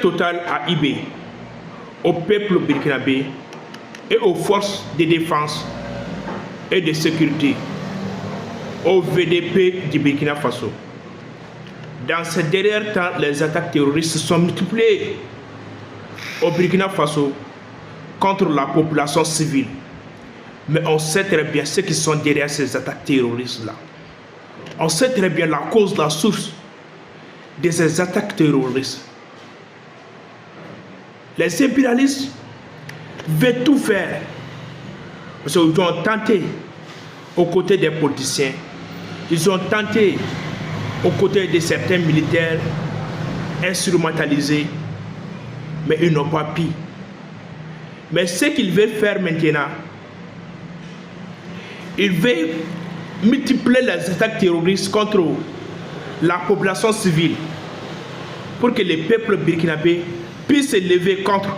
total à IB, au peuple burkinabé et aux forces de défense et de sécurité, au VDP du Burkina Faso. Dans ces derniers temps, les attaques terroristes se sont multipliées au Burkina Faso contre la population civile. Mais on sait très bien ceux qui sont derrière ces attaques terroristes-là. On sait très bien la cause, la source de ces attaques terroristes. Les impérialistes veulent tout faire. Parce qu'ils ont tenté aux côtés des politiciens, ils ont tenté aux côtés de certains militaires instrumentalisés, mais ils n'ont pas pu. Mais ce qu'ils veulent faire maintenant, ils veulent multiplier les attaques terroristes contre la population civile pour que les peuples burkinabés puissent se lever contre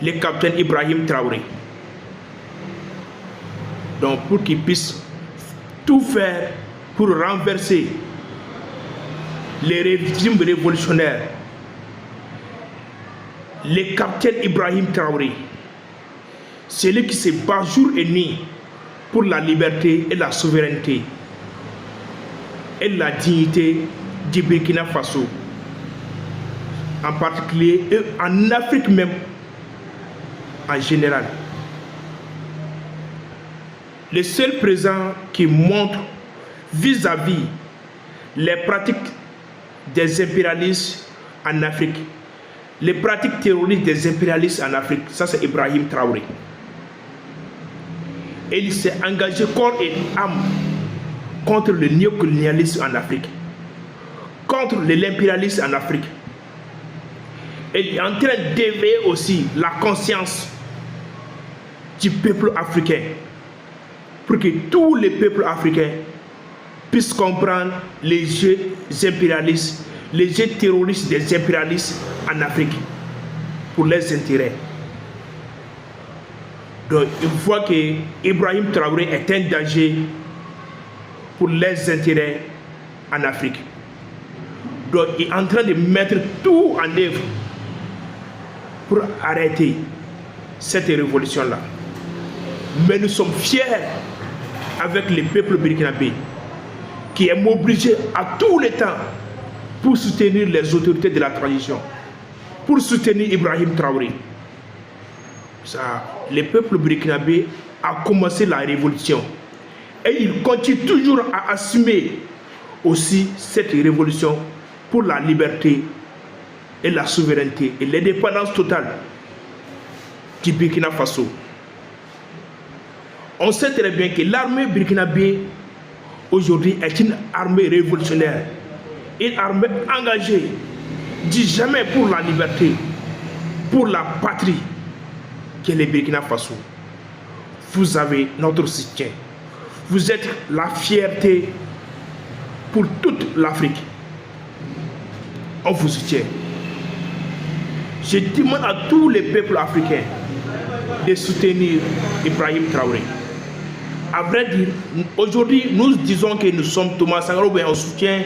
le capitaine Ibrahim Traoré. Donc pour qu'ils puissent tout faire pour renverser les régimes révolutionnaires, le capitaine Ibrahim Traoré, celui qui se bat jour et nuit pour la liberté et la souveraineté et la dignité du Burkina Faso, en particulier et en Afrique même en général. Le seul présent qui montre vis-à-vis les pratiques des impérialistes en Afrique, les pratiques terroristes des impérialistes en Afrique, ça c'est Ibrahim Traoré. Et il s'est engagé corps et âme contre le néocolonialisme en Afrique, contre l'impérialisme en Afrique. Et il est en train d'éveiller aussi la conscience du peuple africain, pour que tous les peuples africains puissent comprendre les jeux impérialistes, les jeux terroristes des impérialistes en Afrique, pour leurs intérêts. Donc, il voit que Ibrahim Traoré est un danger pour les intérêts en Afrique. Donc, il est en train de mettre tout en œuvre pour arrêter cette révolution-là. Mais nous sommes fiers avec le peuple burkinabé qui est mobilisé à tous les temps pour soutenir les autorités de la transition, pour soutenir Ibrahim Traoré. Ça, le peuple burkinabé a commencé la révolution et il continue toujours à assumer aussi cette révolution pour la liberté et la souveraineté et l'indépendance totale du Burkina Faso. On sait très bien que l'armée burkinabé aujourd'hui est une armée révolutionnaire, une armée engagée, dit jamais pour la liberté, pour la patrie qui est le Burkina Faso. Vous avez notre soutien. Vous êtes la fierté pour toute l'Afrique. On vous soutient. Je demande à tous les peuples africains de soutenir Ibrahim Traoré. À vrai dire, aujourd'hui, nous disons que nous sommes Thomas Sankara, ou bien on soutient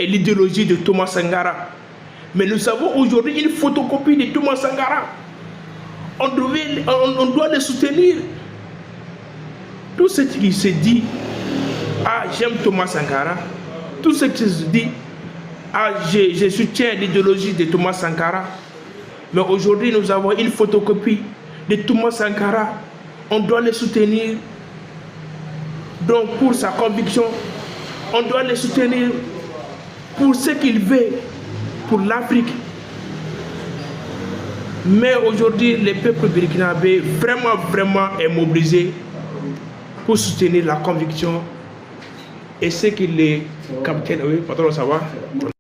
l'idéologie de Thomas Sankara. Mais nous avons aujourd'hui une photocopie de Thomas Sankara. On doit les soutenir. Tout ce qui se dit, ah, j'aime Thomas Sankara. Tout ce qui se dit, ah, je soutiens l'idéologie de Thomas Sankara. Mais aujourd'hui, nous avons une photocopie de Thomas Sankara. On doit les soutenir. Donc, pour sa conviction, on doit les soutenir pour ce qu'il veut pour l'Afrique. Mais aujourd'hui, le peuple burkinabé vraiment est mobilisé pour soutenir la conviction et ce qu'il est capitaine. Oui, patron, ça va?